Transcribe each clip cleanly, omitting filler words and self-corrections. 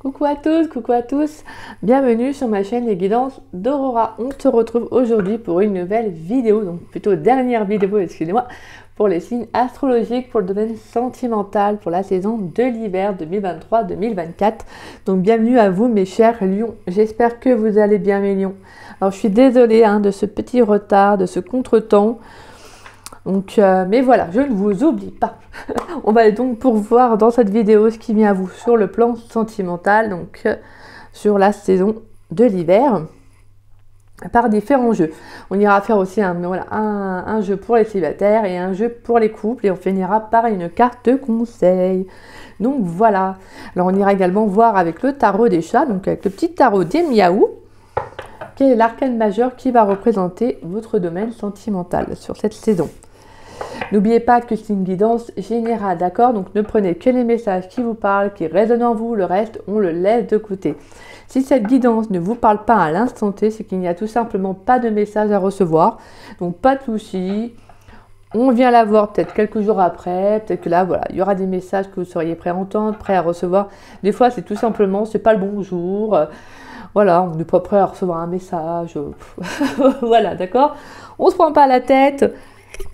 Coucou à tous, coucou à tous, bienvenue sur ma chaîne Les Guidances d'Aurora. On se retrouve aujourd'hui pour une nouvelle vidéo, donc plutôt dernière vidéo, excusez-moi, pour les signes astrologiques pour le domaine sentimental pour la saison de l'hiver 2023-2024. Donc bienvenue à vous mes chers lions, j'espère que vous allez bien mes lions. Alors je suis désolée de ce petit retard, de ce contretemps. Donc, mais voilà, je ne vous oublie pas. On va donc pourvoir dans cette vidéo ce qui vient à vous sur le plan sentimental, donc sur la saison de l'hiver, par différents jeux. On ira faire aussi un jeu pour les célibataires et un jeu pour les couples, et on finira par une carte conseil. Donc voilà. Alors on ira également voir avec le tarot des chats, donc avec le petit tarot des miaou, quel est l'arcane majeur qui va représenter votre domaine sentimental sur cette saison. N'oubliez pas que c'est une guidance générale, d'accord? Donc ne prenez que les messages qui vous parlent, qui résonnent en vous, le reste on le laisse de côté. Si cette guidance ne vous parle pas à l'instant T, c'est qu'il n'y a tout simplement pas de message à recevoir. Donc pas de souci, on vient la voir peut-être quelques jours après, peut-être que là voilà, il y aura des messages que vous seriez prêts à entendre, prêts à recevoir. Des fois c'est tout simplement, c'est pas le bon jour, voilà, on n'est pas prêt à recevoir un message, voilà, d'accord? On se prend pas la tête.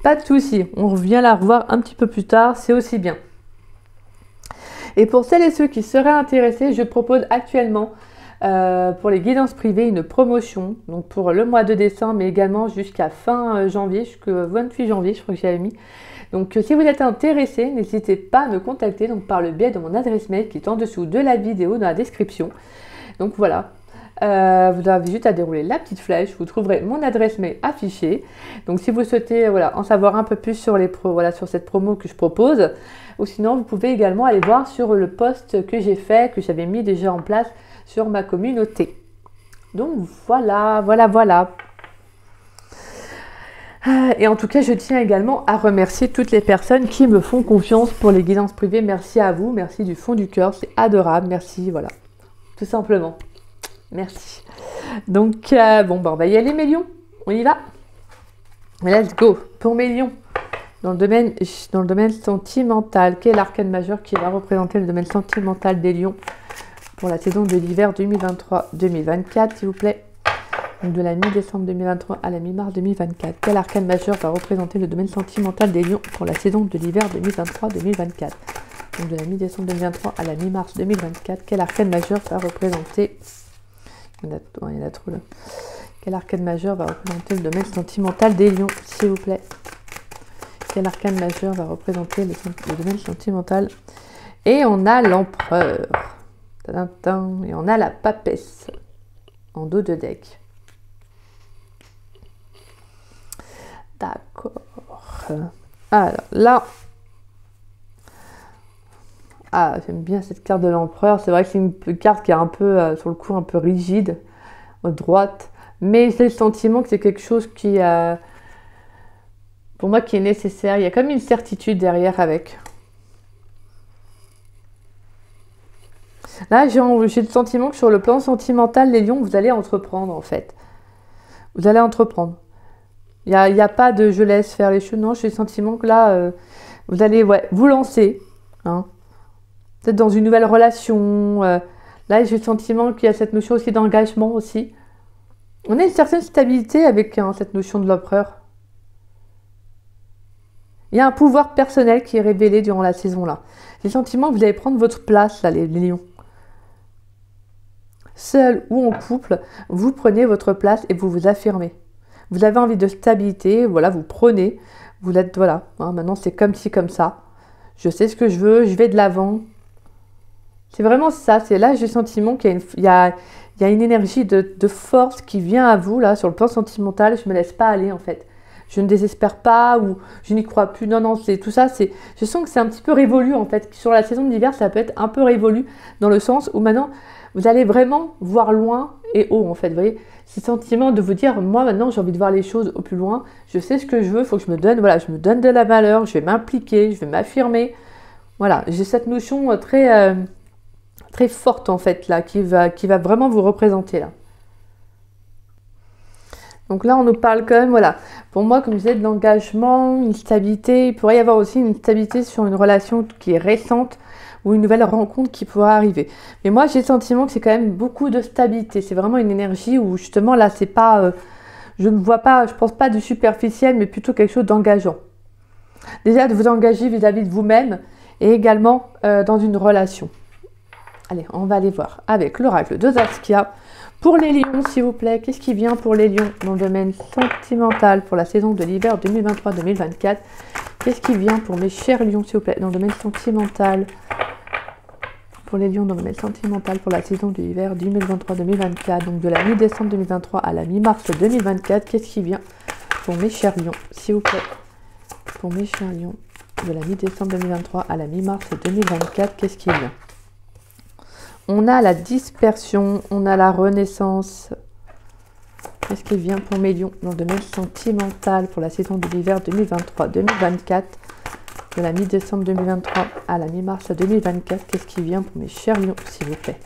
Pas de souci, on revient la revoir un petit peu plus tard, c'est aussi bien. Et pour celles et ceux qui seraient intéressés, je propose actuellement pour les guidances privées une promotion, donc pour le mois de décembre, mais également jusqu'à fin janvier, jusqu'au 28 janvier, je crois que j'avais mis. Donc si vous êtes intéressé, n'hésitez pas à me contacter donc, par le biais de mon adresse mail qui est en dessous de la vidéo, dans la description. Donc voilà. Vous avez juste à dérouler la petite flèche, vous trouverez mon adresse mail affichée. Donc si vous souhaitez en savoir un peu plus sur, sur cette promo que je propose, ou sinon vous pouvez également aller voir sur le post que j'ai fait, que j'avais mis déjà en place sur ma communauté. Donc voilà. Et en tout cas, je tiens également à remercier toutes les personnes qui me font confiance pour les guidances privées. Merci à vous, merci du fond du cœur, c'est adorable, merci, voilà, tout simplement. Merci. Donc, on va y aller mes lions. On y va. Let's go. Pour mes lions, dans le domaine sentimental, quel est l'arcane majeur qui va représenter le domaine sentimental des lions pour la saison de l'hiver 2023-2024, s'il vous plaît. Donc, de la mi-décembre 2023 à la mi-mars 2024. Quel arcane majeur va représenter le domaine sentimental des lions pour la saison de l'hiver 2023-2024. Donc, de la mi-décembre 2023 à la mi-mars 2024. Quel arcane majeur va représenter... Il y en a trop là. Quel arcane majeur va représenter le domaine sentimental des lions, s'il vous plaît? Quel arcane majeur va représenter le domaine sentimental? Et on a l'empereur. Et on a la papesse en dos de deck. D'accord. Alors là... Ah, j'aime bien cette carte de l'empereur. C'est vrai que c'est une carte qui est un peu, sur le coup, un peu rigide, droite. Mais j'ai le sentiment que c'est quelque chose qui, pour moi, qui est nécessaire. Il y a comme une certitude derrière avec. Là, j'ai le sentiment que sur le plan sentimental, les lions, vous allez entreprendre, en fait. Vous allez entreprendre. Il n'y a pas de je laisse faire les choses. Non, j'ai le sentiment que là, vous allez vous lancer. Peut-être dans une nouvelle relation. Là, j'ai le sentiment qu'il y a cette notion aussi d'engagement aussi. On a une certaine stabilité avec cette notion de l'empereur. Il y a un pouvoir personnel qui est révélé durant la saison là. J'ai le sentiment que vous allez prendre votre place là, les lions. Seul ou en couple, vous prenez votre place et vous vous affirmez. Vous avez envie de stabilité, voilà, vous prenez. Vous êtes, voilà, maintenant c'est comme ci, comme ça. Je sais ce que je veux, je vais de l'avant. C'est vraiment ça, c'est là j'ai le sentiment qu'il y a une énergie de force qui vient à vous, là, sur le plan sentimental. Je ne me laisse pas aller, en fait. Je ne désespère pas ou je n'y crois plus. Non, c'est tout ça. Je sens que c'est un petit peu révolu, en fait. Sur la saison de l'hiver, ça peut être un peu révolu dans le sens où maintenant, vous allez vraiment voir loin et haut, en fait. Vous voyez, ce sentiment de vous dire, moi, maintenant, j'ai envie de voir les choses au plus loin. Je sais ce que je veux, il faut que je me donne, je me donne de la valeur, je vais m'impliquer, je vais m'affirmer. Voilà, j'ai cette notion très forte en fait là, qui va vraiment vous représenter là. Donc là on nous parle quand même, pour moi comme je disais, de l'engagement, une stabilité. Il pourrait y avoir aussi une stabilité sur une relation qui est récente, ou une nouvelle rencontre qui pourra arriver. Mais moi, j'ai le sentiment que c'est quand même beaucoup de stabilité. C'est vraiment une énergie où justement là, c'est pas, je ne vois pas, je pense pas de superficiel, mais plutôt quelque chose d'engageant. Déjà de vous engager vis-à-vis de vous-même et également dans une relation. Allez, on va aller voir avec l'oracle de Saskia. Pour les lions, s'il vous plaît, qu'est-ce qui vient pour les lions dans le domaine sentimental pour la saison de l'hiver 2023-2024? Qu'est-ce qui vient pour mes chers lions, s'il vous plaît, dans le domaine sentimental? Pour les lions, dans le domaine sentimental pour la saison de l'hiver 2023-2024, donc de la mi-décembre 2023 à la mi-mars 2024, qu'est-ce qui vient pour mes chers lions, s'il vous plaît? Pour mes chers lions, de la mi-décembre 2023 à la mi-mars 2024, qu'est-ce qui vient? On a la dispersion, on a la renaissance. Qu'est-ce qui vient pour mes lions dans le domaine sentimental pour la saison de l'hiver 2023-2024, de la mi-décembre 2023 à la mi-mars 2024? Qu'est-ce qui vient pour mes chers lions, s'il vous plaît?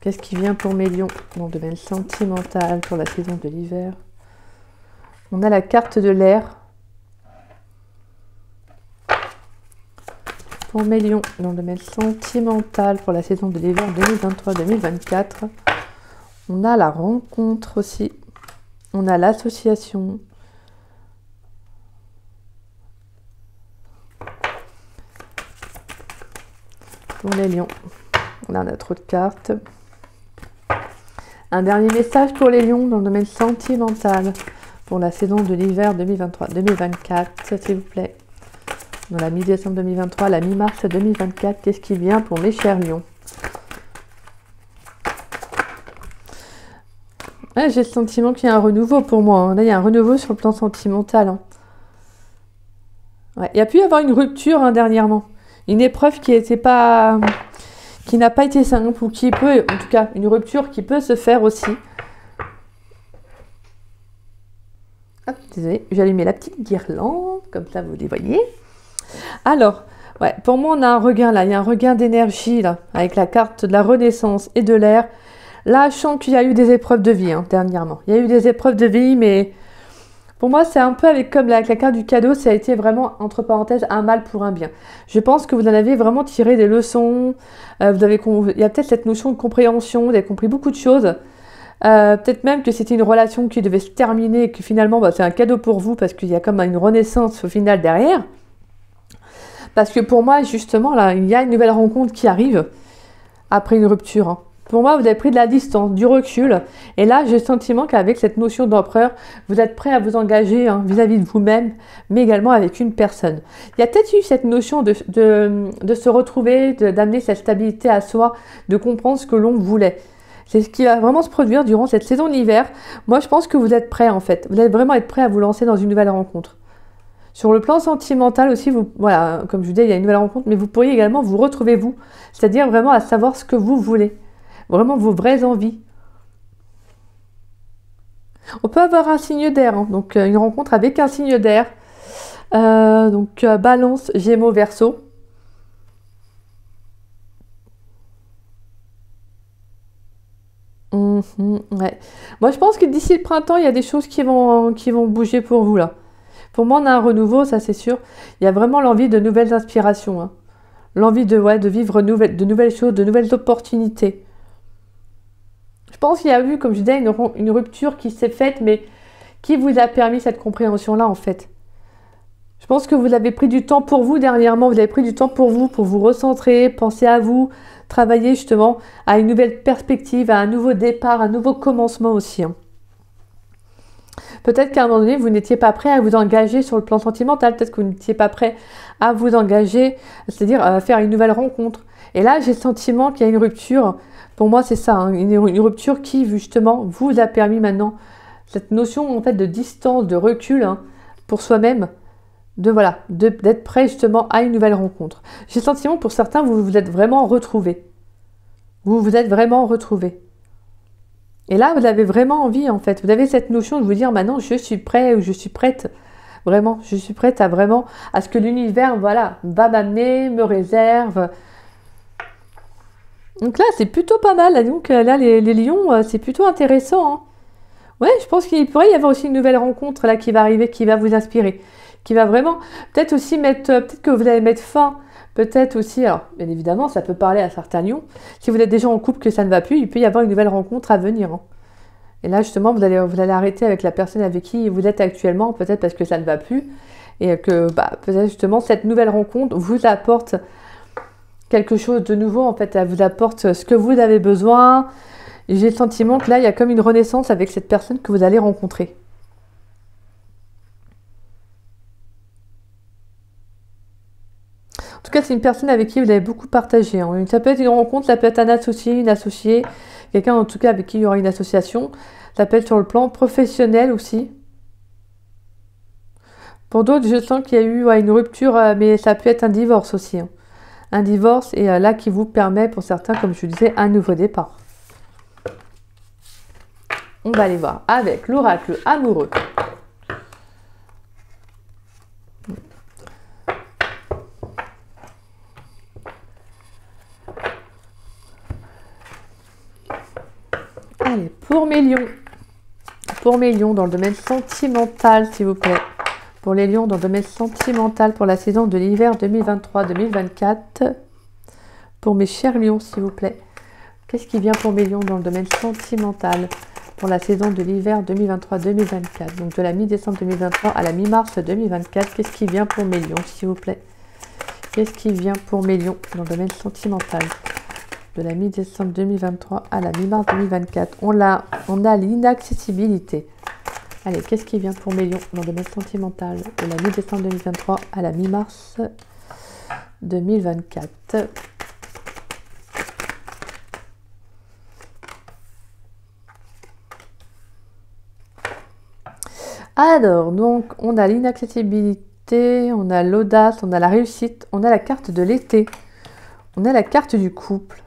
Qu'est-ce qui vient pour mes lions dans le domaine sentimental pour la saison de l'hiver? On a la carte de l'air. Pour mes lions, dans le domaine sentimental pour la saison de l'hiver 2023-2024, on a la rencontre aussi, on a l'association, pour les lions, on a trop de cartes. Un dernier message pour les lions dans le domaine sentimental pour la saison de l'hiver 2023-2024, s'il vous plaît. Dans la mi-décembre 2023, la mi-mars 2024, qu'est-ce qui vient pour mes chers lions? Ouais, j'ai le sentiment qu'il y a un renouveau pour moi. Hein. Là, il y a un renouveau sur le plan sentimental. Hein. Ouais, il y a pu y avoir une rupture dernièrement. Une épreuve qui n'a pas été simple, ou qui peut, en tout cas, une rupture qui peut se faire aussi. Hop, désolé, j'ai allumé la petite guirlande, comme ça vous les voyez. Alors, ouais, pour moi, on a un regain là, il y a un regain d'énergie là, avec la carte de la renaissance et de l'air. Là, je sens qu'il y a eu des épreuves de vie dernièrement. Il y a eu des épreuves de vie, mais pour moi, c'est un peu avec la carte du cadeau, ça a été vraiment, entre parenthèses, un mal pour un bien. Je pense que vous en avez vraiment tiré des leçons. Il y a peut-être cette notion de compréhension, vous avez compris beaucoup de choses. Peut-être même que c'était une relation qui devait se terminer et que finalement, c'est un cadeau pour vous parce qu'il y a comme une renaissance au final derrière. Parce que pour moi, justement, là, il y a une nouvelle rencontre qui arrive après une rupture. Hein. Pour moi, vous avez pris de la distance, du recul. Et là, j'ai le sentiment qu'avec cette notion d'empereur, vous êtes prêt à vous engager vis-à-vis de vous-même, mais également avec une personne. Il y a peut-être eu cette notion de se retrouver, d'amener cette stabilité à soi, de comprendre ce que l'on voulait. C'est ce qui va vraiment se produire durant cette saison d'hiver. Moi, je pense que vous êtes prêt, en fait. Vous allez vraiment être prêt à vous lancer dans une nouvelle rencontre. Sur le plan sentimental aussi, voilà, comme je vous disais, il y a une nouvelle rencontre, mais vous pourriez également vous retrouver vous, c'est-à-dire vraiment à savoir ce que vous voulez, vraiment vos vraies envies. On peut avoir un signe d'air, donc une rencontre avec un signe d'air, donc Balance, Gémeaux, Verseau. Ouais. Moi, je pense que d'ici le printemps, il y a des choses qui vont bouger pour vous là. Pour moi, on a un renouveau, ça c'est sûr. Il y a vraiment l'envie de nouvelles inspirations. Hein. L'envie de vivre de nouvelles choses, de nouvelles opportunités. Je pense qu'il y a eu, comme je disais, une rupture qui s'est faite, mais qui vous a permis cette compréhension-là, en fait. Je pense que vous avez pris du temps pour vous dernièrement. Vous avez pris du temps pour vous recentrer, penser à vous, travailler justement à une nouvelle perspective, à un nouveau départ, un nouveau commencement aussi. Hein. Peut-être qu'à un moment donné, vous n'étiez pas prêt à vous engager sur le plan sentimental. Peut-être que vous n'étiez pas prêt à vous engager, c'est-à-dire à faire une nouvelle rencontre. Et là, j'ai le sentiment qu'il y a une rupture. Pour moi, c'est ça, hein, une rupture qui, justement, vous a permis maintenant cette notion en fait de distance, de recul pour soi-même, d'être prêt justement à une nouvelle rencontre. J'ai le sentiment pour certains, vous vous êtes vraiment retrouvés. Vous vous êtes vraiment retrouvés. Et là, vous avez vraiment envie, en fait. Vous avez cette notion de vous dire, maintenant, je suis prêt ou je suis prête. Vraiment, je suis prête à ce que l'univers, va m'amener, me réserve. Donc là, c'est plutôt pas mal. Donc là, les lions, c'est plutôt intéressant. Hein. Ouais, je pense qu'il pourrait y avoir aussi une nouvelle rencontre là qui va arriver, qui va vous inspirer, qui va vraiment, peut-être aussi mettre, peut-être que vous allez mettre fin, peut-être aussi, alors bien évidemment, ça peut parler à certains lions. Si vous êtes déjà en couple que ça ne va plus, il peut y avoir une nouvelle rencontre à venir, hein. Et là, justement, vous allez arrêter avec la personne avec qui vous êtes actuellement, peut-être parce que ça ne va plus, et que peut-être justement cette nouvelle rencontre vous apporte quelque chose de nouveau, en fait, elle vous apporte ce que vous avez besoin. J'ai le sentiment que là, il y a comme une renaissance avec cette personne que vous allez rencontrer. En tout cas, c'est une personne avec qui vous avez beaucoup partagé, hein. Ça peut être une rencontre, ça peut être un associé, une associée, quelqu'un en tout cas avec qui il y aura une association. Ça peut être sur le plan professionnel aussi. Pour d'autres, je sens qu'il y a eu une rupture, mais ça peut être un divorce aussi, hein. Un divorce, et là qui vous permet, pour certains, comme je vous disais, un nouveau départ. On va aller voir avec l'oracle amoureux. Allez, pour mes lions dans le domaine sentimental, s'il vous plaît. Pour les lions dans le domaine sentimental pour la saison de l'hiver 2023-2024. Pour mes chers lions, s'il vous plaît. Qu'est-ce qui vient pour mes lions dans le domaine sentimental pour la saison de l'hiver 2023-2024? Donc de la mi-décembre 2023 à la mi-mars 2024. Qu'est-ce qui vient pour mes lions, s'il vous plaît? Qu'est-ce qui vient pour mes lions dans le domaine sentimental de la mi-décembre 2023 à la mi-mars 2024? On a l'inaccessibilité. Allez, qu'est-ce qui vient pour mes lions dans le domaine sentimental de la mi-décembre 2023 à la mi-mars 2024? Alors, donc, on a l'inaccessibilité, on a l'audace, on a la réussite, on a la carte de l'été, on a la carte du couple.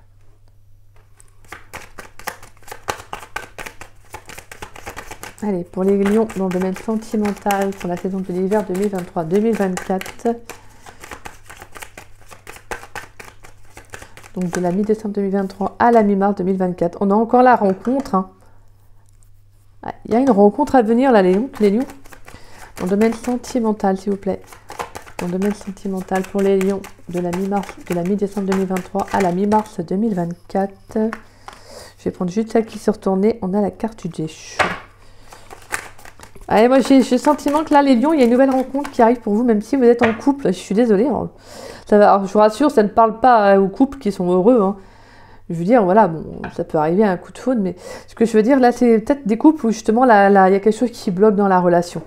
Allez, pour les lions dans le domaine sentimental, pour la saison de l'hiver 2023-2024. Donc de la mi-décembre 2023 à la mi-mars 2024. On a encore la rencontre, hein. Il y a une rencontre à venir là, les lions. Dans le domaine sentimental, s'il vous plaît. Dans le domaine sentimental pour les lions de la mi-décembre 2023 à la mi-mars 2024. Je vais prendre juste celle qui s'est retournée. On a la carte du déchu. Allez, moi j'ai le sentiment que là, les lions, il y a une nouvelle rencontre qui arrive pour vous, même si vous êtes en couple. Je suis désolée. Alors, je vous rassure, ça ne parle pas aux couples qui sont heureux, hein. Je veux dire, voilà, bon, ça peut arriver à un coup de foudre, mais ce que je veux dire, là, c'est peut-être des couples où justement, là, il y a quelque chose qui bloque dans la relation.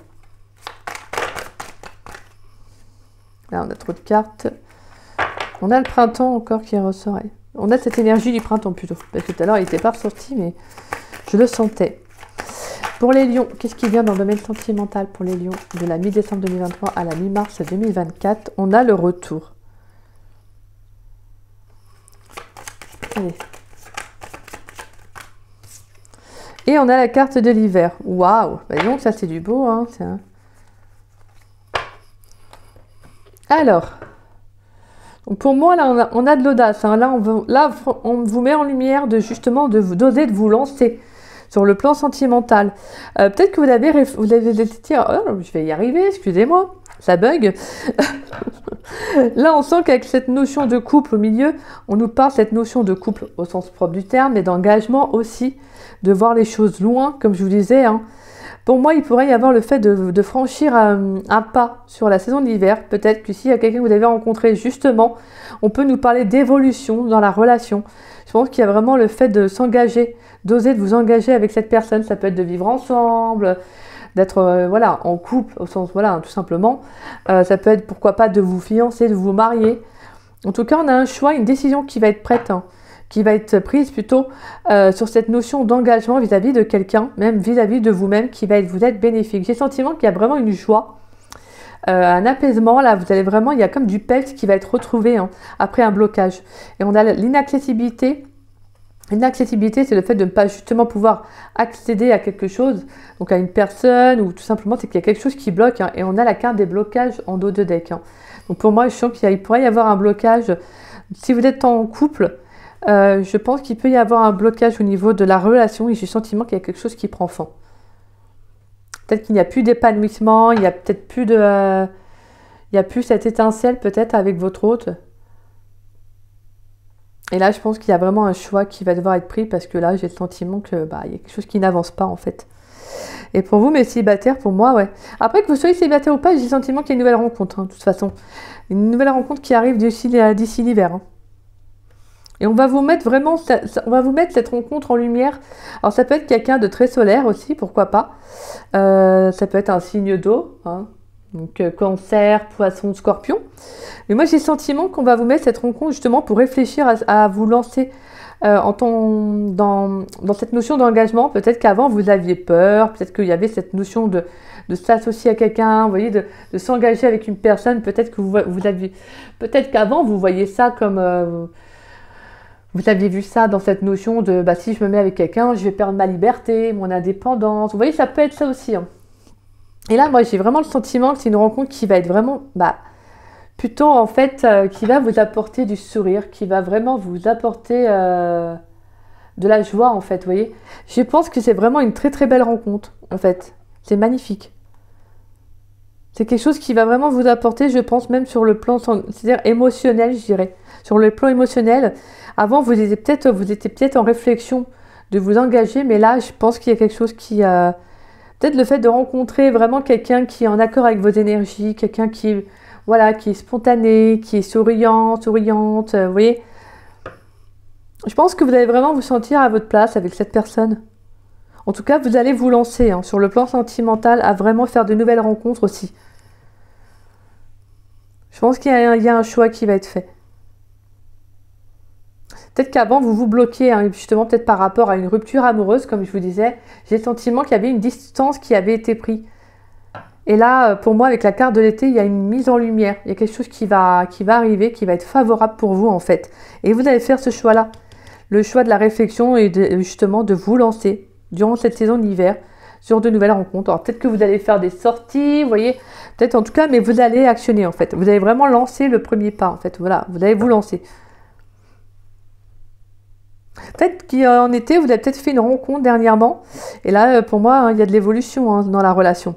Là, on a trop de cartes. On a le printemps encore qui ressort. On a cette énergie du printemps plutôt. Parce que tout à l'heure, il n'était pas ressorti, mais je le sentais. Pour les lions, qu'est-ce qui vient dans le domaine sentimental pour les lions de la mi-décembre 2023 à la mi-mars 2024? On a le retour. Allez. Et on a la carte de l'hiver. Waouh! Bah donc ça c'est du beau, hein. Alors, donc pour moi là on a de l'audace, hein. Là on vous met en lumière de justement d'oser de vous lancer sur le plan sentimental. Peut-être que vous avez dit, oh, je vais y arriver, excusez-moi, ça bug. Là, on sent qu'avec cette notion de couple au milieu, on nous parle cette notion de couple au sens propre du terme, mais d'engagement aussi, de voir les choses loin, comme je vous disais, hein. Pour moi, il pourrait y avoir le fait de franchir un pas sur la saison de l'hiver. Peut-être que s'il y a quelqu'un que vous avez rencontré, justement, on peut nous parler d'évolution dans la relation. Je pense qu'il y a vraiment le fait de s'engager, d'oser de vous engager avec cette personne. Ça peut être de vivre ensemble, d'être voilà, en couple, au sens, voilà, tout simplement. Ça peut être, pourquoi pas, de vous fiancer, de vous marier. En tout cas, on a un choix, une décision qui va être prête, hein, qui va être prise plutôt sur cette notion d'engagement vis-à-vis de quelqu'un, même vis-à-vis de vous-même, qui va vous être bénéfique. J'ai le sentiment qu'il y a vraiment une joie, un apaisement. Là, vous allez vraiment, il y a comme du peps qui va être retrouvé, hein, après un blocage. Et on a l'inaccessibilité. L'inaccessibilité, c'est le fait de ne pas justement pouvoir accéder à quelque chose, donc à une personne, ou tout simplement, c'est qu'il y a quelque chose qui bloque, hein, et on a la carte des blocages en dos de deck, hein. Donc pour moi, je sens qu'il pourrait y avoir un blocage. Si vous êtes en couple, je pense qu'il peut y avoir un blocage au niveau de la relation, et j'ai le sentiment qu'il y a quelque chose qui prend fin. Peut-être qu'il n'y a plus d'épanouissement, il n'y a peut-être plus de... il n'y a plus cette étincelle peut-être avec votre hôte. Et là, je pense qu'il y a vraiment un choix qui va devoir être pris parce que là, j'ai le sentiment que il y a quelque chose qui n'avance pas en fait. Et pour vous, mes célibataires, pour moi, ouais. Après que vous soyez célibataire ou pas, j'ai le sentiment qu'il y a une nouvelle rencontre, hein, de toute façon. Une nouvelle rencontre qui arrive d'ici l'hiver. Hein. Et on va vous mettre vraiment, on va vous mettre cette rencontre en lumière. Alors ça peut être quelqu'un de très solaire aussi, pourquoi pas. Ça peut être un signe d'eau, hein. Donc cancer, poisson, scorpion. Mais moi j'ai le sentiment qu'on va vous mettre cette rencontre justement pour réfléchir à vous lancer dans cette notion d'engagement. Peut-être qu'avant vous aviez peur, peut-être qu'il y avait cette notion de s'associer à quelqu'un, vous voyez, de s'engager avec une personne. Peut-être que vous aviez, peut-être qu'avant vous voyez ça comme vous aviez vu ça dans cette notion de si je me mets avec quelqu'un, je vais perdre ma liberté, mon indépendance. Vous voyez, ça peut être ça aussi. Hein. Et là, moi, j'ai vraiment le sentiment que c'est une rencontre qui va être vraiment, plutôt en fait, qui va vous apporter du sourire, qui va vraiment vous apporter de la joie, en fait, vous voyez. Je pense que c'est vraiment une très très belle rencontre, en fait. C'est magnifique. C'est quelque chose qui va vraiment vous apporter, je pense, même sur le plan, c'est-à-dire émotionnel, je dirais. Sur le plan émotionnel, avant, vous étiez peut-être en réflexion de vous engager, mais là, je pense qu'il y a quelque chose qui... peut-être le fait de rencontrer vraiment quelqu'un qui est en accord avec vos énergies, quelqu'un qui, voilà, qui est spontané, qui est souriante, vous voyez. Je pense que vous allez vraiment vous sentir à votre place avec cette personne. En tout cas, vous allez vous lancer sur le plan sentimental à vraiment faire de nouvelles rencontres aussi. Je pense qu'il y a un choix qui va être fait. Peut-être qu'avant, vous vous bloquiez, justement, peut-être par rapport à une rupture amoureuse, comme je vous disais. J'ai le sentiment qu'il y avait une distance qui avait été prise. Et là, pour moi, avec la carte de l'été, il y a une mise en lumière. Il y a quelque chose qui va arriver, qui va être favorable pour vous, en fait. Et vous allez faire ce choix-là. Le choix de la réflexion et justement de vous lancer durant cette saison d'hiver sur de nouvelles rencontres. Alors, peut-être que vous allez faire des sorties, vous voyez. Peut-être en tout cas, mais vous allez actionner, en fait. Vous allez vraiment lancer le premier pas, en fait. Voilà, vous allez vous lancer. Peut-être qu'en été, vous avez peut-être fait une rencontre dernièrement. Et là, pour moi, il y a de l'évolution dans la relation.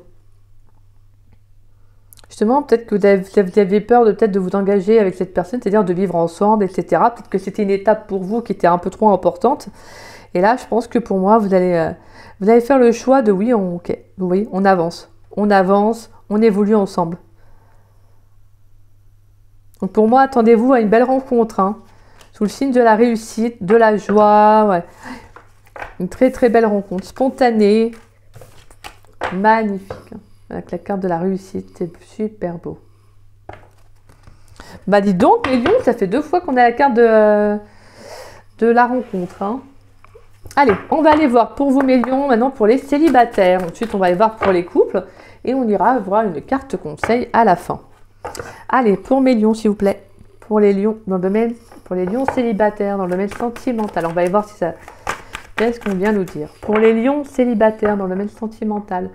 Justement, peut-être que vous aviez peur peut-être de vous engager avec cette personne, c'est-à-dire de vivre ensemble, etc. Peut-être que c'était une étape pour vous qui était un peu trop importante. Et là, je pense que pour moi, vous allez faire le choix de oui, ok, vous voyez, on avance, on évolue ensemble. Donc pour moi, attendez-vous à une belle rencontre, sous le signe de la réussite, de la joie, ouais. Une très très belle rencontre, spontanée, magnifique. Avec la carte de la réussite, c'est super beau. Dis donc, les lions, ça fait 2 fois qu'on a la carte de la rencontre. Allez, on va aller voir pour vous, mes lions, maintenant pour les célibataires. Ensuite, on va aller voir pour les couples. Et on ira voir une carte conseil à la fin. Allez, pour mes lions, s'il vous plaît. Pour les lions dans le domaine, pour les lions célibataires dans le domaine sentimental. On va aller voir si ça... Qu'est-ce qu'on vient nous dire. Pour les lions célibataires dans le domaine sentimental.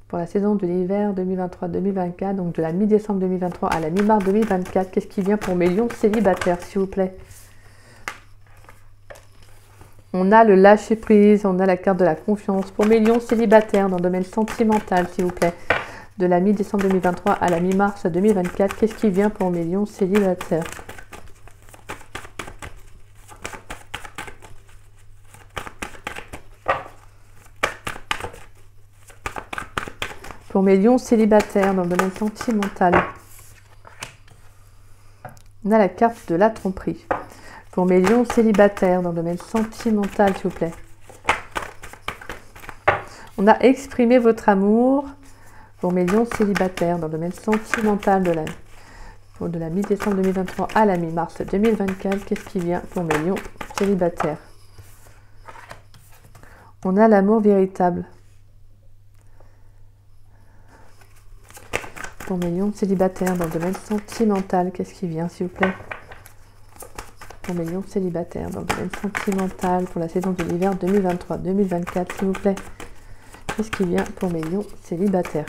Pour la saison de l'hiver 2023-2024, donc de la mi-décembre 2023 à la mi-mars 2024, qu'est-ce qui vient pour mes lions célibataires, s'il vous plaît? On a le lâcher-prise, on a la carte de la confiance. Pour mes lions célibataires dans le domaine sentimental, s'il vous plaît, de la mi-décembre 2023 à la mi-mars 2024, qu'est-ce qui vient pour mes lions célibataires? Pour mes lions célibataires dans le domaine sentimental. On a la carte de la tromperie. Pour mes lions célibataires dans le domaine sentimental, s'il vous plaît. On a exprimé votre amour. Pour mes lions célibataires dans le domaine sentimental de la mi-décembre 2023 à la mi-mars 2024, qu'est-ce qui vient pour mes lions célibataires? On a l'amour véritable. Pour mes lions célibataires dans le domaine sentimental, qu'est-ce qui vient, s'il vous plaît? Pour mes lions célibataires dans le domaine sentimental pour la saison de l'hiver 2023-2024, s'il vous plaît. Qu'est-ce qui vient pour mes lions célibataires?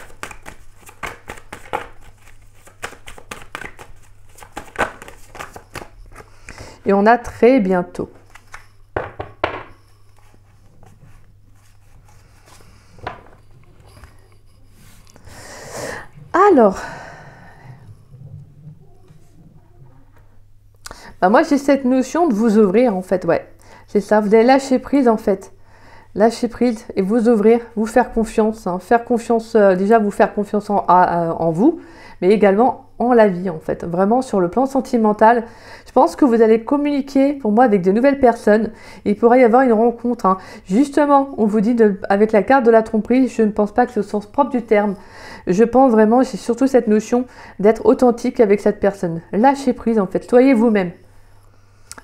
Et on a très bientôt. Alors, bah moi j'ai cette notion de vous ouvrir en fait, ouais. C'est ça, vous allez lâcher prise en fait. Lâcher prise et vous ouvrir, vous faire confiance. Hein. Faire confiance, déjà vous faire confiance en vous, mais également en la vie en fait. Vraiment sur le plan sentimental, je pense que vous allez communiquer pour moi avec de nouvelles personnes. Il pourrait y avoir une rencontre. Hein. Justement, on vous dit avec la carte de la tromperie, je ne pense pas que c'est au sens propre du terme. Je pense vraiment, j'ai surtout cette notion d'être authentique avec cette personne. Lâchez prise en fait, soyez vous-même.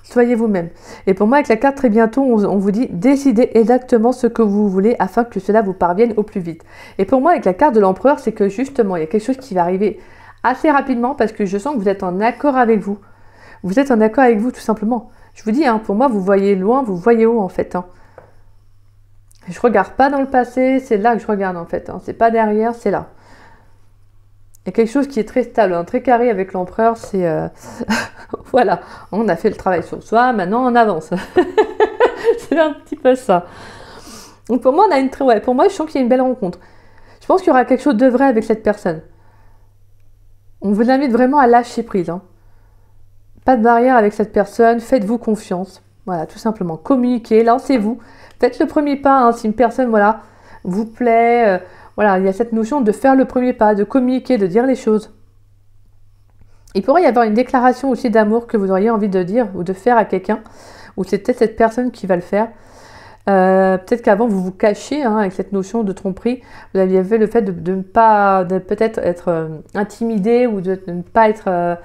Soyez vous-même. Et pour moi, avec la carte très bientôt, on vous dit décidez exactement ce que vous voulez afin que cela vous parvienne au plus vite. Et pour moi, avec la carte de l'empereur, c'est que justement, il y a quelque chose qui va arriver assez rapidement parce que je sens que vous êtes en accord avec vous. Vous êtes en accord avec vous tout simplement. Je vous dis, hein, pour moi, vous voyez loin, vous voyez haut en fait. Hein. Je ne regarde pas dans le passé, c'est là que je regarde en fait. Hein. C'est pas derrière, c'est là. Il y a quelque chose qui est très stable, hein, très carré avec l'empereur, c'est... voilà, on a fait le travail sur soi, maintenant on avance. C'est un petit peu ça. Donc pour moi, on a une très... ouais, pour moi, je sens qu'il y a une belle rencontre. Je pense qu'il y aura quelque chose de vrai avec cette personne. On vous invite vraiment à lâcher prise. Hein. Pas de barrière avec cette personne, faites-vous confiance. Voilà, tout simplement. Communiquez, lancez-vous. Faites le premier pas, hein, si une personne, voilà, vous plaît... voilà, il y a cette notion de faire le premier pas, de communiquer, de dire les choses. Il pourrait y avoir une déclaration aussi d'amour que vous auriez envie de dire ou de faire à quelqu'un, ou c'est peut-être cette personne qui va le faire. Peut-être qu'avant vous vous cachiez hein, avec cette notion de tromperie, vous aviez fait le fait de ne pas peut-être être intimidé ou de ne pas être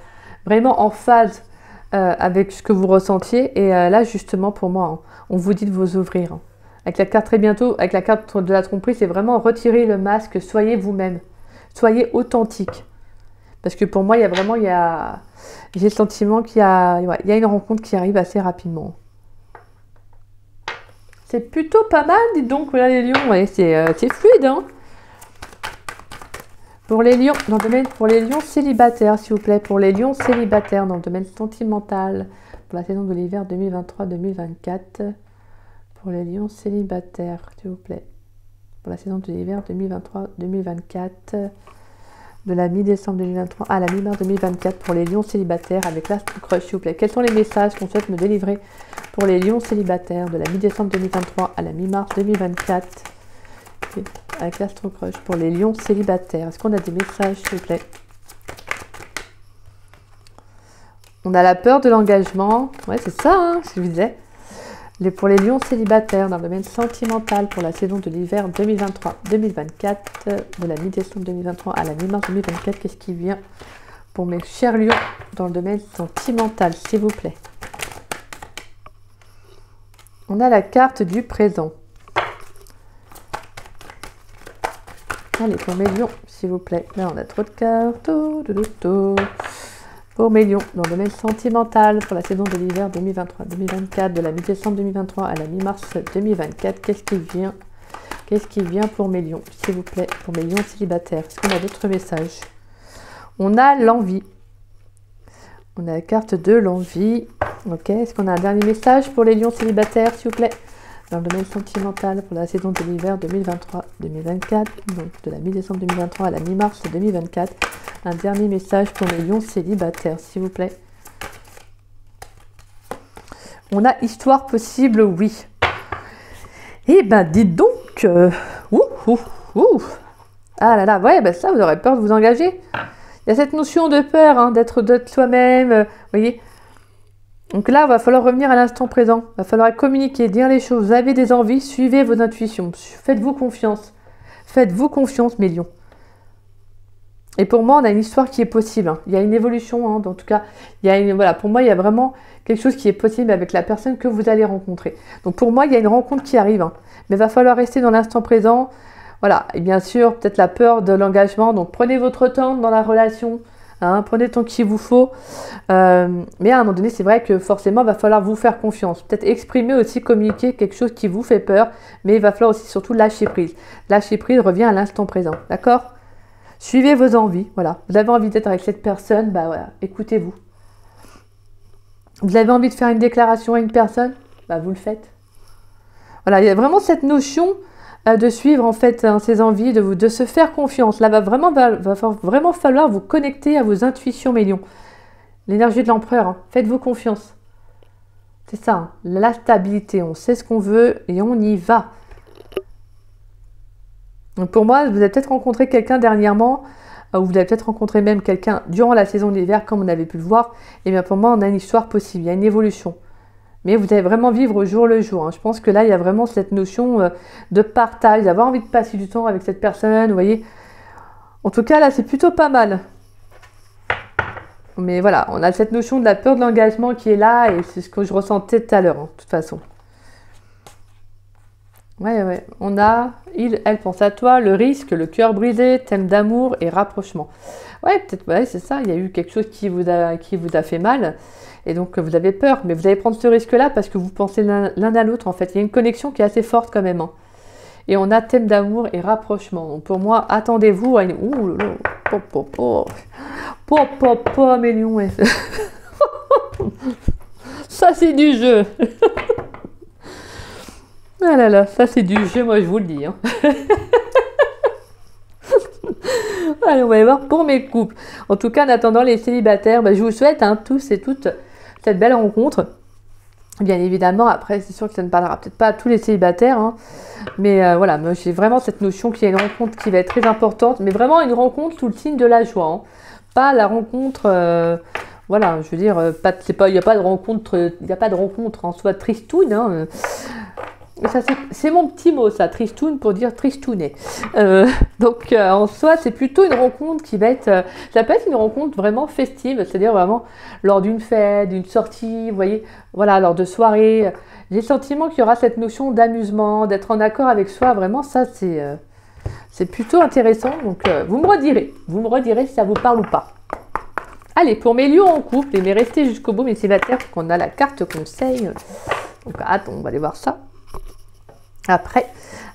vraiment en phase avec ce que vous ressentiez. Et là justement pour moi, hein, on vous dit de vous ouvrir. Hein. Avec la carte très bientôt, avec la carte de la tromperie, c'est vraiment retirer le masque, soyez vous-même, soyez authentique. Parce que pour moi, il y a vraiment, j'ai le sentiment qu'il y a une rencontre qui arrive assez rapidement. C'est plutôt pas mal, dites donc, là les lions, ouais, c'est fluide. Hein. Pour les lions, dans le domaine, pour les lions célibataires, s'il vous plaît, pour les lions célibataires dans le domaine sentimental, pour la saison de l'hiver 2023-2024. Pour les lions célibataires, s'il vous plaît. Pour la saison de l'hiver 2023-2024. De la mi-décembre 2023 à la mi-mars 2024 pour les lions célibataires avec l'Astro Crush, s'il vous plaît. Quels sont les messages qu'on souhaite me délivrer pour les lions célibataires de la mi-décembre 2023 à la mi-mars 2024 avec l'Astro Crush pour les lions célibataires? Est-ce qu'on a des messages, s'il vous plaît? On a la peur de l'engagement. Ouais, c'est ça, hein, ce que je vous disais. Pour les lions célibataires dans le domaine sentimental pour la saison de l'hiver 2023-2024, de la mi-décembre 2023 à la mi-mars 2024, qu'est-ce qui vient pour mes chers lions dans le domaine sentimental, s'il vous plaît? On a la carte du présent. Allez, pour mes lions, s'il vous plaît. Là, on a trop de cartes. Pour mes lions, dans le domaine sentimental, pour la saison de l'hiver 2023-2024, de la mi-décembre 2023 à la mi-mars 2024, qu'est-ce qui vient pour mes lions, s'il vous plaît, pour mes lions célibataires? Est-ce qu'on a d'autres messages? On a l'envie. On a la carte de l'envie. Ok, est-ce qu'on a un dernier message pour les lions célibataires, s'il vous plaît? Dans le domaine sentimental, pour la saison de l'hiver 2023-2024, donc de la mi-décembre 2023 à la mi-mars 2024. Un dernier message pour les lions célibataires, s'il vous plaît. On a histoire possible, oui. Eh ben, dites donc. Ah là là, ouais, ben ça, vous aurez peur de vous engager. Il y a cette notion de peur, hein, d'être soi-même, vous voyez. Donc là, il va falloir revenir à l'instant présent. Il va falloir communiquer, dire les choses. Vous avez des envies, suivez vos intuitions. Faites-vous confiance. Faites-vous confiance, mes lions. Et pour moi, on a une histoire qui est possible. Hein. Il y a une évolution, hein, en tout cas. Voilà, pour moi, il y a vraiment quelque chose qui est possible avec la personne que vous allez rencontrer. Donc pour moi, il y a une rencontre qui arrive. Hein. Mais il va falloir rester dans l'instant présent. Voilà. Et bien sûr, peut-être la peur de l'engagement. Donc prenez votre temps dans la relation. Hein, prenez le temps qu'il vous faut. Mais à un moment donné, c'est vrai que forcément, il va falloir vous faire confiance. Peut-être exprimer aussi, communiquer quelque chose qui vous fait peur. Mais il va falloir aussi surtout lâcher prise. Lâcher prise revient à l'instant présent. D'accord ? Suivez vos envies, voilà. Vous avez envie d'être avec cette personne, bah voilà, écoutez-vous. Vous avez envie de faire une déclaration à une personne, bah vous le faites. Voilà, il y a vraiment cette notion de suivre en fait hein, ses envies, de se faire confiance. Là, va vraiment falloir vous connecter à vos intuitions, mes lions. L'énergie de l'empereur, hein. Faites-vous confiance. C'est ça, hein. La stabilité. On sait ce qu'on veut et on y va. Donc pour moi, vous avez peut-être rencontré quelqu'un dernièrement, ou vous avez peut-être rencontré même quelqu'un durant la saison d'hiver, comme on avait pu le voir. Et bien pour moi, on a une histoire possible, il y a une évolution. Mais vous allez vraiment vivre au jour le jour. Hein. Je pense que là, il y a vraiment cette notion de partage, d'avoir envie de passer du temps avec cette personne, vous voyez. En tout cas, là, c'est plutôt pas mal. Mais voilà, on a cette notion de la peur de l'engagement qui est là, et c'est ce que je ressentais tout à l'heure, hein, de toute façon. Ouais. On a, elle pense à toi, le risque, le cœur brisé, thème d'amour et rapprochement. Ouais, peut-être, ouais, c'est ça, il y a eu quelque chose qui vous a fait mal. Et donc, vous avez peur, mais vous allez prendre ce risque-là parce que vous pensez l'un à l'autre, en fait. Il y a une connexion qui est assez forte quand même. Hein. Et on a thème d'amour et rapprochement. Donc, pour moi, attendez-vous à une... Ouh là là. Mes lions. Ouais. Ça, c'est du jeu. Ah là là, ça, c'est du jeu, moi, je vous le dis. Hein. Allez, on va y voir pour mes couples. En tout cas, en attendant les célibataires, je vous souhaite hein, tous et toutes cette belle rencontre. Bien évidemment, après, c'est sûr que ça ne parlera peut-être pas à tous les célibataires. Hein, mais voilà, moi, j'ai vraiment cette notion qu'il y a une rencontre qui va être très importante. Mais vraiment une rencontre sous le signe de la joie. Hein, pas la rencontre... voilà, je veux dire, il n'y a pas de rencontre en soi tristoune. Hein, c'est mon petit mot, ça, tristoun, pour dire tristounet. Donc, en soi, c'est plutôt une rencontre qui va être... ça peut être une rencontre vraiment festive, c'est-à-dire vraiment lors d'une fête, d'une sortie, vous voyez, voilà, lors de soirées. J'ai le sentiment qu'il y aura cette notion d'amusement, d'être en accord avec soi. Vraiment, ça, c'est plutôt intéressant. Donc, vous me redirez si ça vous parle ou pas. Allez, pour mes lions en couple, et mais restez jusqu'au bout, mes célibataires, qu'on a la carte conseil. Donc, attends, on va aller voir ça. Après,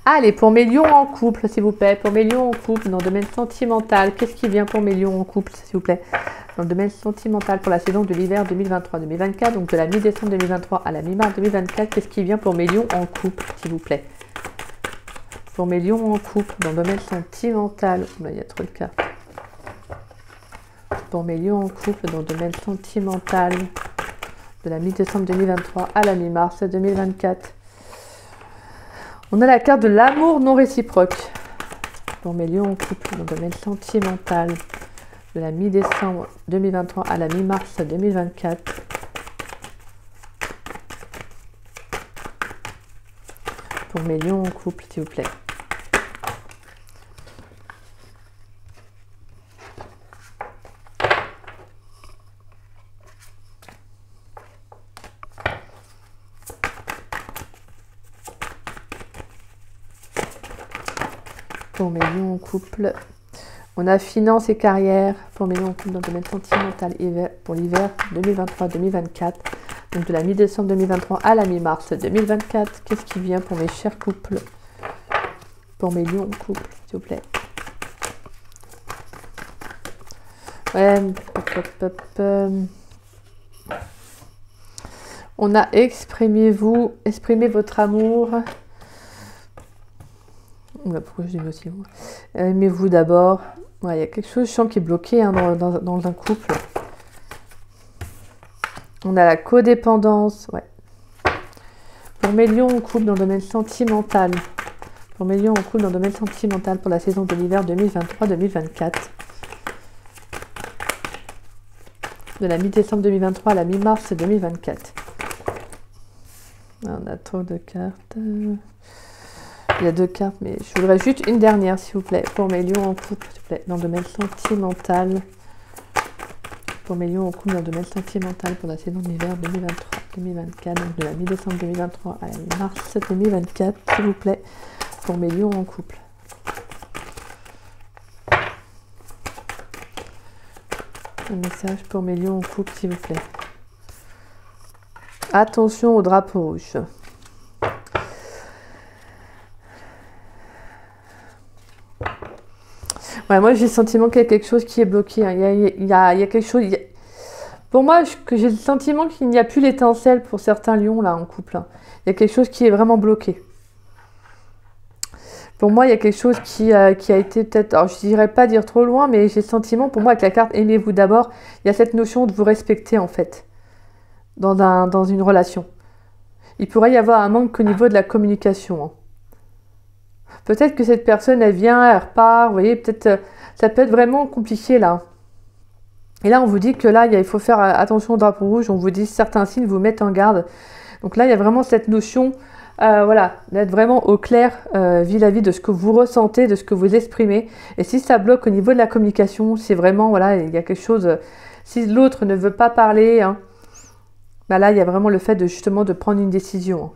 allez, pour mes lions en couple, s'il vous plaît, pour mes lions en couple, dans le domaine sentimental, qu'est-ce qui vient pour mes lions en couple, s'il vous plaît, dans le domaine sentimental pour la saison de l'hiver 2023-2024, donc de la mi-décembre 2023 à la mi-mars 2024, qu'est-ce qui vient pour mes lions en couple, s'il vous plaît, pour mes lions en couple, dans le domaine sentimental, il y a trop de cartes, pour mes lions en couple, dans le domaine sentimental, de la mi-décembre 2023 à la mi-mars 2024. On a la carte de l'amour non réciproque. Pour mes lions en couple, dans le domaine sentimental, de la mi-décembre 2023 à la mi-mars 2024. Pour mes lions en couple, s'il vous plaît. Pour mes lions en couple, on a finance et carrière. Pour mes lions en couple dans le domaine sentimental pour l'hiver 2023-2024. Donc de la mi-décembre 2023 à la mi-mars 2024. Qu'est-ce qui vient pour mes chers couples? Pour mes lions en couple, s'il vous plaît. Ouais, on a exprimez votre amour. Pourquoi je dis aussi aimez-vous d'abord. Ouais, il y a quelque chose, je sens, qui est bloqué hein, dans un couple. On a la codépendance. Ouais. Pour mes lions en couple dans le domaine sentimental. Pour mes lions en couple dans le domaine sentimental pour la saison de l'hiver 2023-2024. De la mi-décembre 2023 à la mi-mars 2024. On a trop de cartes. Il y a 2 cartes, mais je voudrais juste une dernière, s'il vous plaît. Pour mes lions en couple, s'il vous plaît, dans le domaine sentimental. Pour mes lions en couple, dans le domaine sentimental, pour la saison d'hiver 2023-2024. Donc de la mi-décembre 2023 à la mi-mars 2024, s'il vous plaît. Pour mes lions en couple. Un message pour mes lions en couple, s'il vous plaît. Attention au drapeau rouge. Ouais, moi j'ai le sentiment qu'il y a quelque chose qui est bloqué. Hein. Il y a quelque chose. Pour moi, j'ai le sentiment qu'il n'y a plus l'étincelle pour certains lions là en couple. Hein. Il y a quelque chose qui est vraiment bloqué. Pour moi, il y a quelque chose qui a été peut-être... Alors, je dirais pas dire trop loin, mais j'ai le sentiment, pour moi, avec la carte aimez-vous d'abord, il y a cette notion de vous respecter, en fait, dans une relation. Il pourrait y avoir un manque au niveau de la communication. Hein. Peut-être que cette personne, elle vient, elle repart, vous voyez, peut-être... ça peut être vraiment compliqué, là. Et là, on vous dit que là, il faut faire attention au drapeau rouge. On vous dit certains signes vous mettent en garde. Donc là, il y a vraiment cette notion... voilà, d'être vraiment au clair vis-à-vis de ce que vous ressentez, de ce que vous exprimez. Et si ça bloque au niveau de la communication, c'est vraiment, voilà, il y a quelque chose... si l'autre ne veut pas parler, hein, bah là, il y a vraiment le fait de justement de prendre une décision, hein,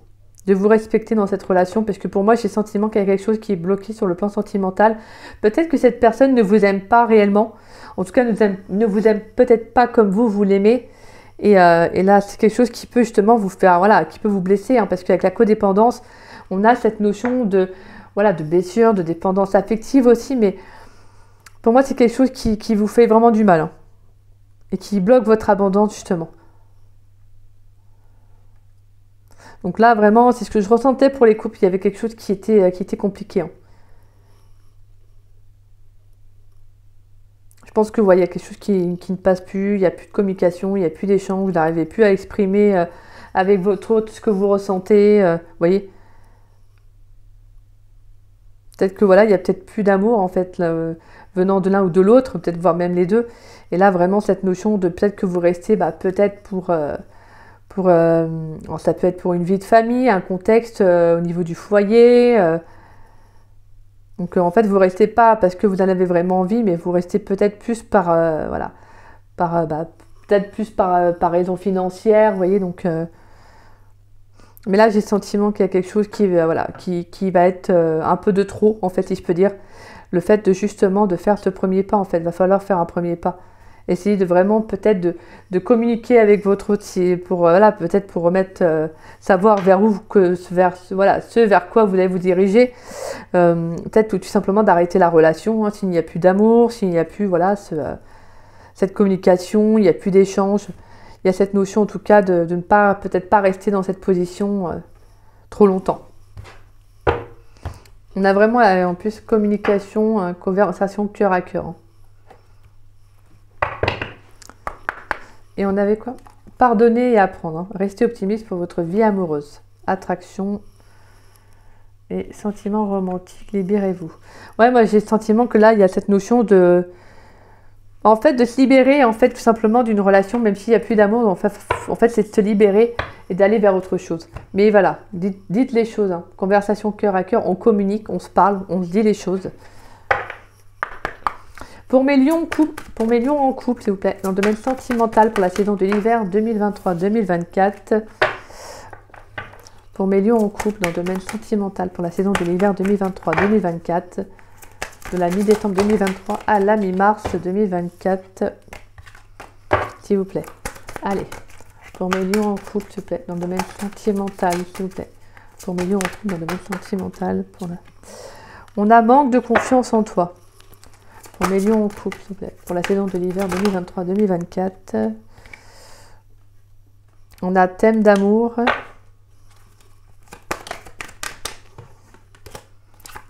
de vous respecter dans cette relation, parce que pour moi, j'ai le sentiment qu'il y a quelque chose qui est bloqué sur le plan sentimental. Peut-être que cette personne ne vous aime pas réellement, en tout cas ne vous aime peut-être pas comme vous l'aimez. Et là, c'est quelque chose qui peut justement vous faire, voilà, qui peut vous blesser, hein, parce qu'avec la codépendance, on a cette notion de, voilà, de blessure, de dépendance affective aussi, mais pour moi, c'est quelque chose qui vous fait vraiment du mal, hein, et qui bloque votre abondance, justement. Donc là, vraiment, c'est ce que je ressentais pour les couples, il y avait quelque chose qui était compliqué. Hein. Je pense que il y a quelque chose qui ne passe plus, il n'y a plus de communication, il n'y a plus d'échange, vous n'arrivez plus à exprimer avec votre autre ce que vous ressentez, vous voyez. Peut-être que voilà, il y a peut-être plus d'amour en fait, là, venant de l'un ou de l'autre, peut-être voire même les deux. Et là, vraiment, cette notion de peut-être que vous restez, peut-être ça peut être pour une vie de famille, un contexte au niveau du foyer. Donc en fait, vous restez pas parce que vous en avez vraiment envie, mais vous restez peut-être plus par voilà, peut-être plus par raison financière, vous voyez. Donc, mais là, j'ai le sentiment qu'il y a quelque chose qui va être un peu de trop, en fait, si je peux dire. Le fait de justement de faire ce premier pas, en fait, va falloir faire un premier pas. Essayez de vraiment peut-être de communiquer avec votre autre, peut-être pour remettre, savoir vers où, ce vers quoi vous allez vous diriger. Peut-être tout simplement d'arrêter la relation, hein, s'il n'y a plus d'amour, s'il n'y a plus cette communication, il n'y a plus d'échange. Il y a cette notion en tout cas de ne pas, peut-être pas rester dans cette position trop longtemps. On a vraiment en plus communication, conversation cœur à cœur. Hein. Et on avait quoi? Pardonner et apprendre. Hein. Restez optimiste pour votre vie amoureuse. Attraction et sentiments romantiques. Libérez-vous. Ouais, moi j'ai le sentiment que là, il y a cette notion de... En fait, de se libérer, en fait, tout simplement d'une relation, même s'il n'y a plus d'amour. En fait, c'est de se libérer et d'aller vers autre chose. Mais voilà, dites les choses. Hein. Conversation cœur à cœur, on communique, on se parle, on se dit les choses. Pour mes lions en couple, s'il vous plaît, dans le domaine sentimental pour la saison de l'hiver 2023-2024. Pour mes lions en couple dans le domaine sentimental pour la saison de l'hiver 2023-2024. De la mi-décembre 2023 à la mi-mars 2024. S'il vous plaît. Allez. Pour mes lions en couple, s'il vous plaît, dans le domaine sentimental, s'il vous plaît. Pour mes lions en couple dans le domaine sentimental. On a manque de confiance en toi. Pour mes lions en couple, s'il vous plaît. Pour la saison de l'hiver 2023-2024. On a thème d'amour.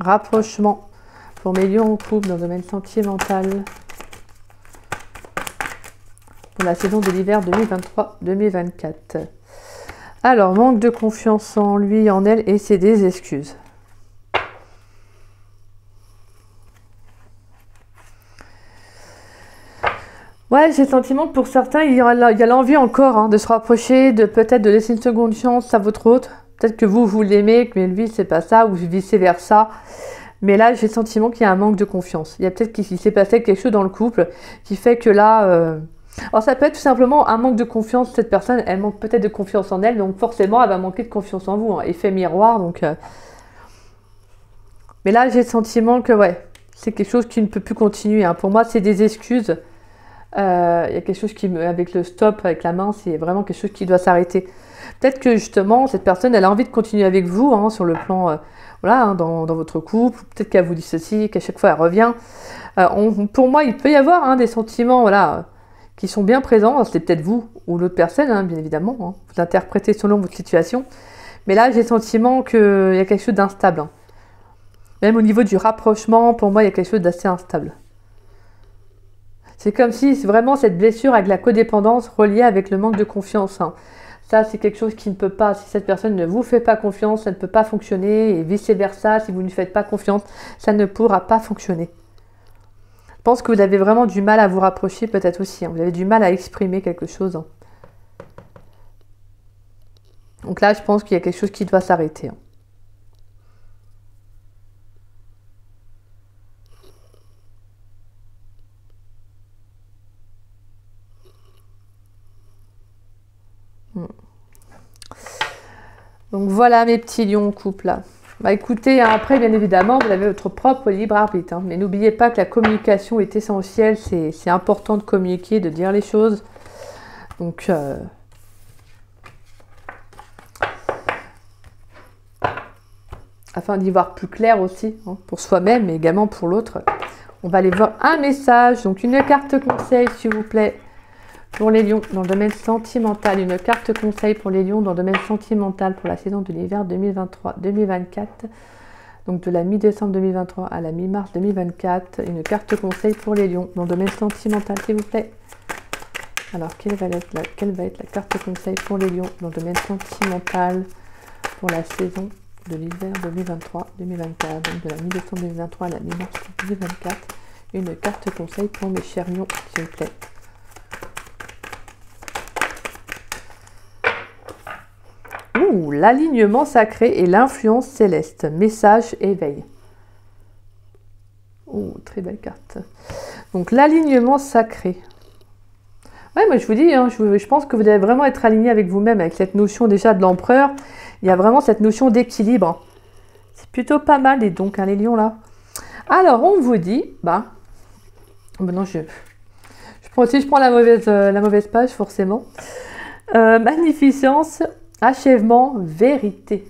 Rapprochement. Pour mes lions en couple dans le domaine sentimental. Pour la saison de l'hiver 2023-2024. Alors, manque de confiance en lui, en elle, et c'est des excuses. Ouais, j'ai le sentiment que pour certains, il y a l'envie encore de se rapprocher, peut-être de laisser une seconde chance à votre autre. Peut-être que vous l'aimez, mais lui, c'est pas ça, ou vice-versa. Mais là, j'ai le sentiment qu'il y a un manque de confiance. Il y a peut-être qu'il s'est passé quelque chose dans le couple qui fait que là... Alors, ça peut être tout simplement un manque de confiance. Cette personne, elle manque peut-être de confiance en elle, donc forcément, elle va manquer de confiance en vous. Hein. Effet miroir, donc... Mais là, j'ai le sentiment que, ouais, c'est quelque chose qui ne peut plus continuer. Hein. Pour moi, c'est des excuses. Il y a quelque chose avec le stop, avec la main, c'est vraiment quelque chose qui doit s'arrêter. Peut-être que justement, cette personne, elle a envie de continuer avec vous hein, sur le plan, dans votre couple. Peut-être qu'elle vous dit ceci, qu'à chaque fois, elle revient. Pour moi, il peut y avoir des sentiments, qui sont bien présents. C'est peut-être vous ou l'autre personne, hein, bien évidemment. Hein. Vous interprétez selon votre situation. Mais là, j'ai le sentiment qu'il y a quelque chose d'instable. Hein. Même au niveau du rapprochement, pour moi, il y a quelque chose d'assez instable. C'est comme si vraiment cette blessure avec la codépendance reliée avec le manque de confiance. Hein. Ça, c'est quelque chose qui ne peut pas, si cette personne ne vous fait pas confiance, ça ne peut pas fonctionner. Et vice-versa, si vous ne faites pas confiance, ça ne pourra pas fonctionner. Je pense que vous avez vraiment du mal à vous rapprocher peut-être aussi. Hein. Vous avez du mal à exprimer quelque chose. Hein. Donc là, je pense qu'il y a quelque chose qui doit s'arrêter. Hein. Donc voilà mes petits lions couple là. Bah écoutez, hein, après bien évidemment, vous avez votre propre libre arbitre. Hein, mais n'oubliez pas que la communication est essentielle. C'est important de communiquer, de dire les choses. Donc, afin d'y voir plus clair aussi, hein, pour soi-même, mais également pour l'autre. On va aller voir un message. Donc une carte conseil, s'il vous plaît. Pour les lions, dans le domaine sentimental, une carte conseil pour les lions dans le domaine sentimental pour la saison de l'hiver 2023-2024. Donc de la mi-décembre 2023 à la mi-mars 2024. Une carte conseil pour les lions dans le domaine sentimental, s'il vous plaît. Alors, quelle va être la carte conseil pour les lions dans le domaine sentimental pour la saison de l'hiver 2023-2024. Donc de la mi-décembre 2023 à la mi-mars 2024. Une carte conseil pour mes chers lions, s'il vous plaît. L'alignement sacré et l'influence céleste. Message éveil. Très belle carte. Donc l'alignement sacré. Ouais, moi je vous dis, hein, je pense que vous devez vraiment être aligné avec vous-même, avec cette notion déjà de l'empereur. Il y a vraiment cette notion d'équilibre. C'est plutôt pas mal, et donc, hein, les lions là. Alors, on vous dit, non, je prends la mauvaise page, forcément. Magnificence. Achèvement, vérité.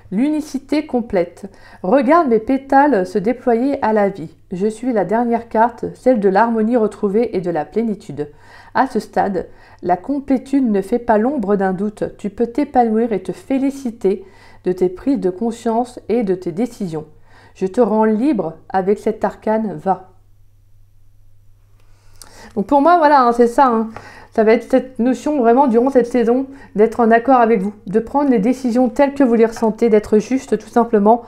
L'unicité complète. Regarde mes pétales se déployer à la vie. Je suis la dernière carte, celle de l'harmonie retrouvée et de la plénitude. À ce stade, la complétude ne fait pas l'ombre d'un doute. Tu peux t'épanouir et te féliciter de tes prises de conscience et de tes décisions. Je te rends libre avec cet arcane, va. Donc pour moi, voilà, hein, c'est ça. Hein. Ça va être cette notion vraiment durant cette saison d'être en accord avec vous, de prendre les décisions telles que vous les ressentez, d'être juste tout simplement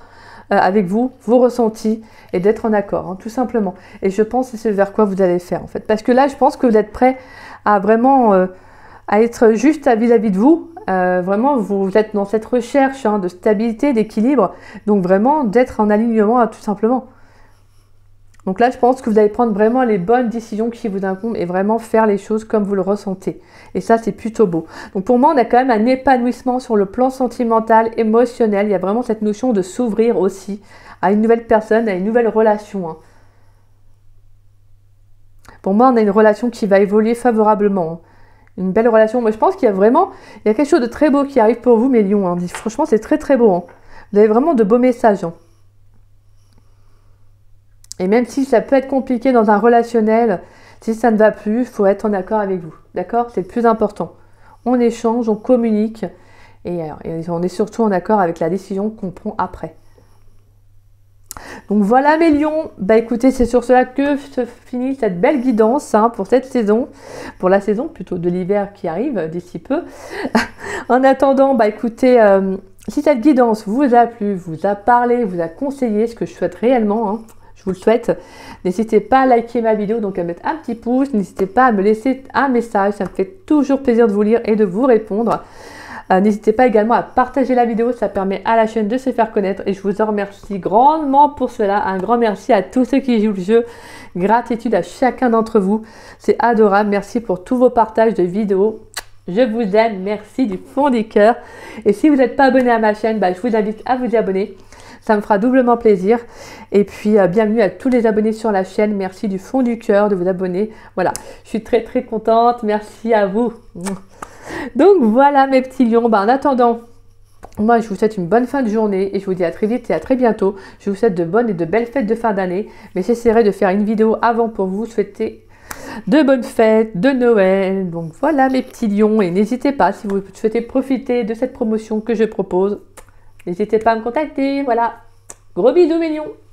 avec vous, vos ressentis et d'être en accord, hein, tout simplement. Et je pense que c'est vers quoi vous allez faire en fait. Parce que là, je pense que vous êtes prêt à vraiment à être juste vis-à-vis de vous. Vraiment, vous êtes dans cette recherche, hein, de stabilité, d'équilibre. Donc vraiment d'être en alignement, hein, tout simplement. Donc là, je pense que vous allez prendre vraiment les bonnes décisions qui vous incombent et vraiment faire les choses comme vous le ressentez. Et ça, c'est plutôt beau. Donc pour moi, on a quand même un épanouissement sur le plan sentimental, émotionnel. Il y a vraiment cette notion de s'ouvrir aussi à une nouvelle personne, à une nouvelle relation. Hein. Pour moi, on a une relation qui va évoluer favorablement. Hein. Une belle relation. Moi, je pense qu'il y a quelque chose de très beau qui arrive pour vous, mes lions. Hein. Franchement, c'est très très beau. Hein. Vous avez vraiment de beaux messages. Hein. Et même si ça peut être compliqué dans un relationnel, si ça ne va plus, il faut être en accord avec vous. D'accord? C'est le plus important. On échange, on communique et on est surtout en accord avec la décision qu'on prend après. Donc voilà mes lions. Écoutez, c'est sur cela que se finit cette belle guidance, hein, pour cette saison. Pour la saison plutôt de l'hiver qui arrive d'ici peu. En attendant, écoutez, si cette guidance vous a plu, vous a parlé, vous a conseillé, ce que je souhaite réellement, hein, je vous le souhaite. N'hésitez pas à liker ma vidéo, donc à mettre un petit pouce. N'hésitez pas à me laisser un message. Ça me fait toujours plaisir de vous lire et de vous répondre. N'hésitez pas également à partager la vidéo. Ça permet à la chaîne de se faire connaître. Et je vous en remercie grandement pour cela. Un grand merci à tous ceux qui jouent le jeu. Gratitude à chacun d'entre vous. C'est adorable. Merci pour tous vos partages de vidéos. Je vous aime. Merci du fond du cœur. Et si vous n'êtes pas abonné à ma chaîne, je vous invite à vous y abonner. Ça me fera doublement plaisir. Et puis, bienvenue à tous les abonnés sur la chaîne. Merci du fond du cœur de vous abonner. Voilà, je suis très très contente. Merci à vous. Donc voilà mes petits lions. En attendant, moi je vous souhaite une bonne fin de journée. Et je vous dis à très vite et à très bientôt. Je vous souhaite de bonnes et de belles fêtes de fin d'année. Mais j'essaierai de faire une vidéo avant pour vous souhaiter de bonnes fêtes, de Noël. Donc voilà mes petits lions. Et n'hésitez pas, si vous souhaitez profiter de cette promotion que je propose, n'hésitez pas à me contacter, voilà. Gros bisous, mignons!